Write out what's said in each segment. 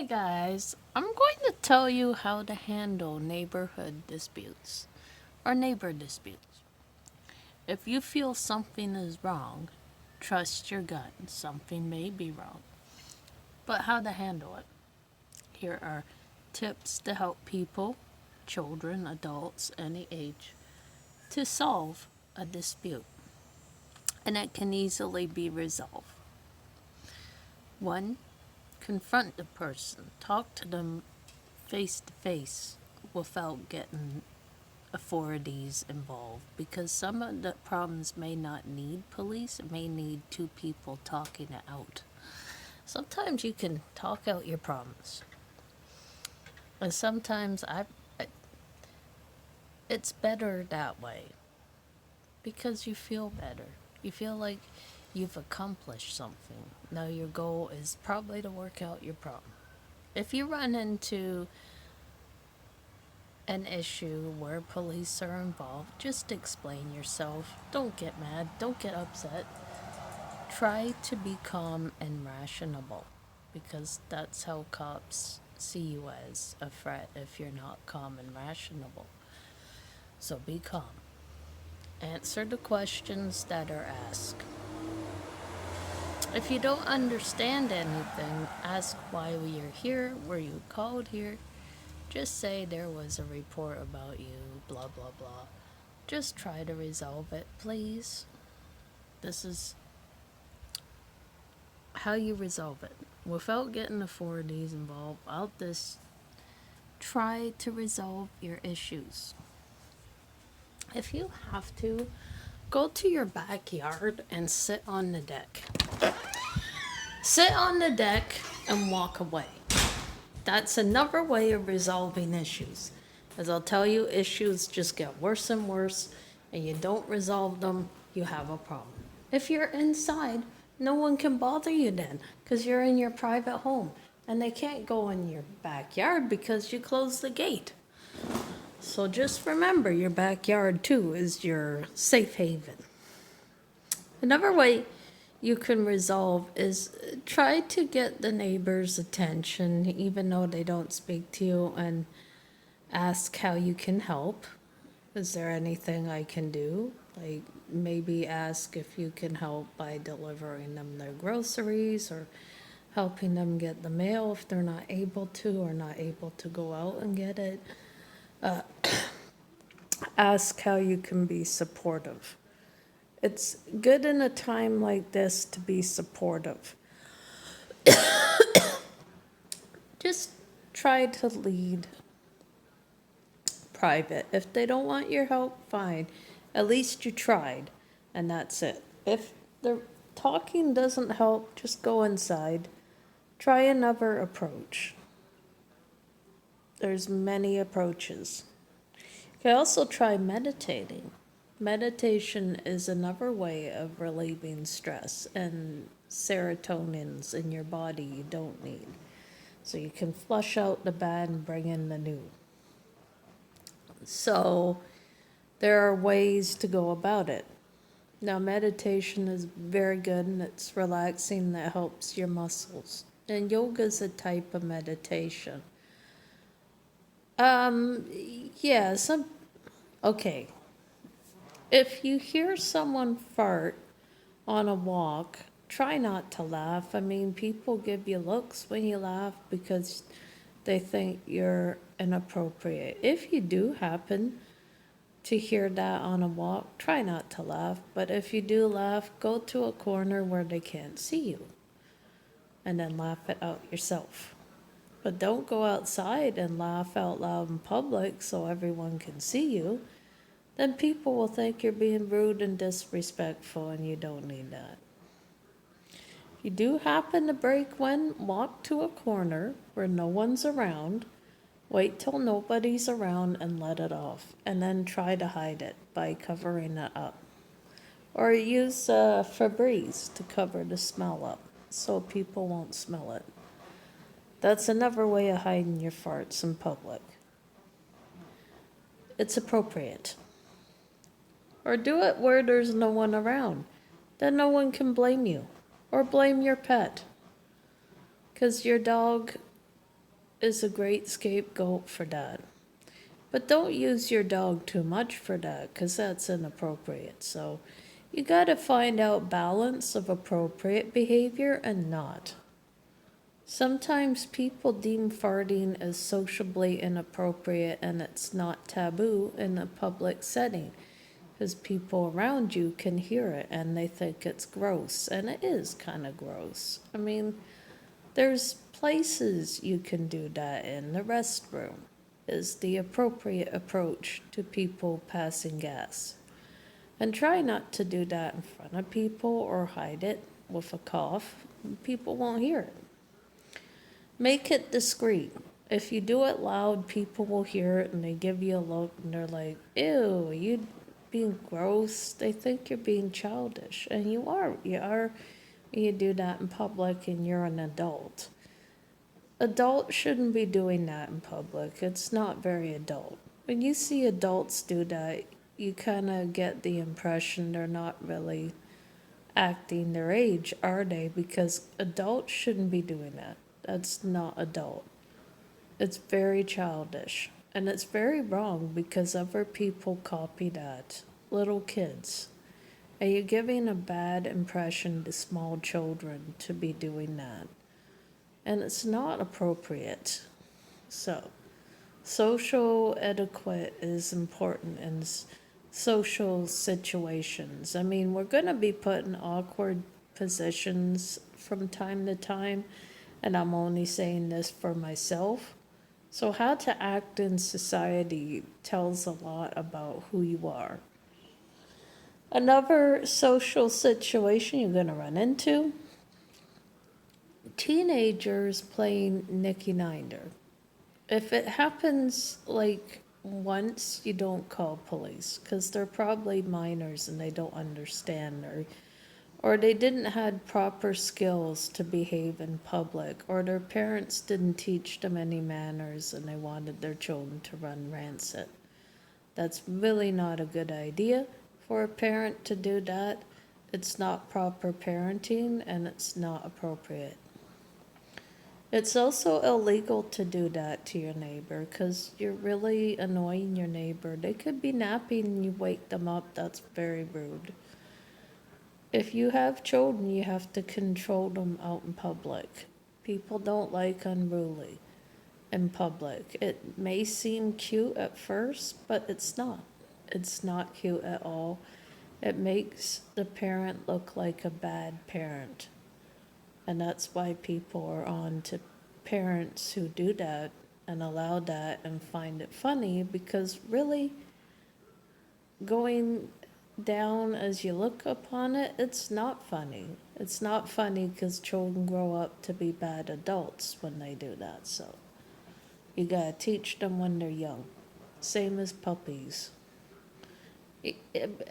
Hi guys, I'm going to tell you how to handle neighborhood disputes or neighbor disputes. If you feel something is wrong, trust your gut. Something may be wrong, but how to handle it. Here are tips to help people, children, adults, any age, to solve a dispute, and it can easily be resolved. 1. Confront the person. Talk to them face to face without getting authorities involved, because some of the problems may not need police, it may need two people talking it out. Sometimes you can talk out your problems, and sometimes it's better that way because you feel better. You feel like you've accomplished something. Now your goal is probably to work out your problem. If you run into an issue where police are involved, just explain yourself. Don't get mad. Don't get upset. Try to be calm and rational, because that's how cops see you, as a threat if you're not calm and rational. So be calm. Answer the questions that are asked. If you don't understand anything, ask why we are here, were you called here. Just say there was a report about you, blah blah blah. Just try to resolve it, please. This is how you resolve it without getting authorities involved. I'll just try to resolve your issues. If you have to, go to your backyard and sit on the deck. Sit on the deck and walk away. That's another way of resolving issues. As I'll tell you, issues just get worse and worse, and you don't resolve them, you have a problem. If you're inside, no one can bother you then, because you're in your private home, and they can't go in your backyard because you closed the gate. So just remember, your backyard too is your safe haven. Another way you can resolve is try to get the neighbors' attention, even though they don't speak to you, and ask how you can help. Is there anything I can do? Like maybe ask if you can help by delivering them their groceries, or helping them get the mail if they're not able to, or not able to go out and get it. Ask how you can be supportive. It's good in a time like this to be supportive. Just try to lead private. If they don't want your help, fine. At least you tried, and that's it. If the talking doesn't help, just go inside. Try another approach. There's many approaches. You can also try meditating. Meditation is another way of relieving stress and serotonins in your body you don't need. So you can flush out the bad and bring in the new. So there are ways to go about it. Now, meditation is very good and it's relaxing, that helps your muscles. And yoga is a type of meditation. Yeah, okay. If you hear someone fart on a walk, try not to laugh. I mean, people give you looks when you laugh because they think you're inappropriate. If you do happen to hear that on a walk, try not to laugh. But if you do laugh, go to a corner where they can't see you and then laugh it out yourself. But don't go outside and laugh out loud in public so everyone can see you. Then people will think you're being rude and disrespectful, and you don't need that. If you do happen to break one, walk to a corner where no one's around, wait till nobody's around and let it off, and then try to hide it by covering it up. Or use Febreze to cover the smell up so people won't smell it. That's another way of hiding your farts in public. It's appropriate. Or do it where there's no one around. Then no one can blame you. Or blame your pet. Because your dog is a great scapegoat for that. But don't use your dog too much for that, because that's inappropriate. So you got to find out balance of appropriate behavior and not. Sometimes people deem farting as sociably inappropriate and it's not taboo in a public setting because people around you can hear it and they think it's gross, and it is kind of gross. I mean, there's places you can do that in. The restroom is the appropriate approach to people passing gas. And try not to do that in front of people or hide it with a cough. People won't hear it. Make it discreet. If you do it loud, people will hear it and they give you a look and they're like, ew, you being gross. They think you're being childish. And you are. You are when you do that in public and you're an adult. Adults shouldn't be doing that in public. It's not very adult. When you see adults do that, you kind of get the impression they're not really acting their age, are they? Because adults shouldn't be doing that. That's not adult. It's very childish. And it's very wrong because other people copy that. Little kids. And you're giving a bad impression to small children to be doing that. And it's not appropriate. So, social etiquette is important in social situations. I mean, we're going to be put in awkward positions from time to time, and I'm only saying this for myself. So, how to act in society tells a lot about who you are. Another social situation you're going to run into: teenagers playing Nicky Ninder. If it happens like once, you don't call police because they're probably minors and they don't understand, or they didn't have proper skills to behave in public, or their parents didn't teach them any manners and they wanted their children to run rancid. That's really not a good idea for a parent to do that. It's not proper parenting and it's not appropriate. It's also illegal to do that to your neighbor because you're really annoying your neighbor. They could be napping and you wake them up. That's very rude. If you have children, you have to control them out in public. People don't like unruly in public. It may seem cute at first, but it's not. It's not cute at all. It makes the parent look like a bad parent. And that's why people are on to parents who do that and allow that and find it funny, because really, going down as you look upon it, it's not funny. It's not funny because children grow up to be bad adults when they do that. So you gotta teach them when they're young. Same as puppies.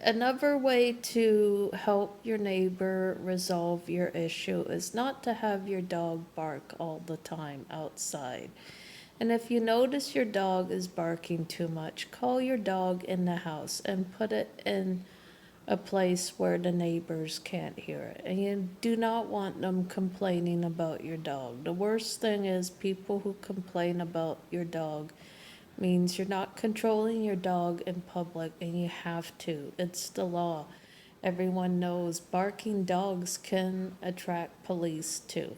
Another way to help your neighbor resolve your issue is not to have your dog bark all the time outside. And if you notice your dog is barking too much, call your dog in the house and put it in a place where the neighbors can't hear it. And you do not want them complaining about your dog. The worst thing is people who complain about your dog means you're not controlling your dog in public, and you have to. It's the law. Everyone knows barking dogs can attract police too.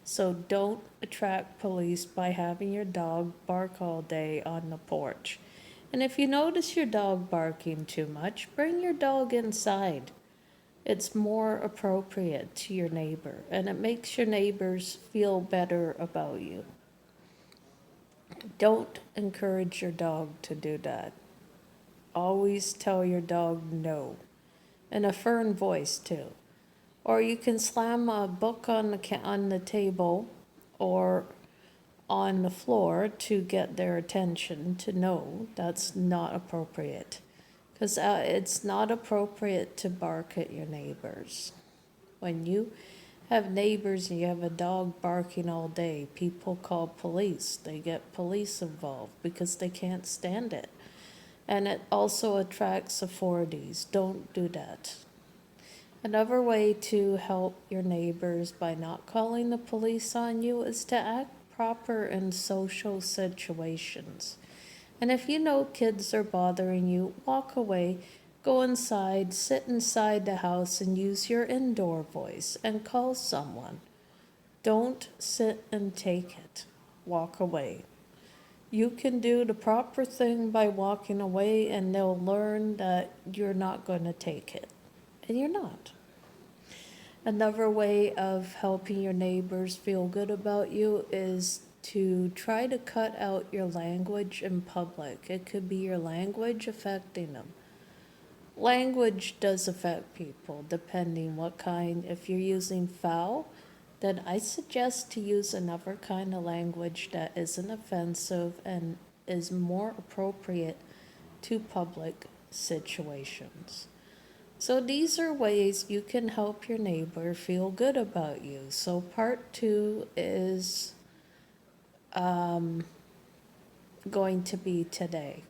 So don't attract police by having your dog bark all day on the porch. And if you notice your dog barking too much, bring your dog inside. It's more appropriate to your neighbor, and it makes your neighbors feel better about you. Don't encourage your dog to do that. Always tell your dog no, in a firm voice too. Or you can slam a book on the table or on the floor to get their attention to know that's not appropriate. Because it's not appropriate to bark at your neighbors. When you have neighbors and you have a dog barking all day, people call police. They get police involved because they can't stand it. And it also attracts authorities. Don't do that. Another way to help your neighbors by not calling the police on you is to act proper in social situations. And if you know kids are bothering you, walk away, go inside, sit inside the house, and use your indoor voice and call someone. Don't sit and take it. Walk away. You can do the proper thing by walking away, and they'll learn that you're not going to take it. And you're not. Another way of helping your neighbors feel good about you is to try to cut out your language in public. It could be your language affecting them. Language does affect people depending what kind. If you're using foul, then I suggest to use another kind of language that isn't offensive and is more appropriate to public situations. So these are ways you can help your neighbor feel good about you. So part two is going to be today.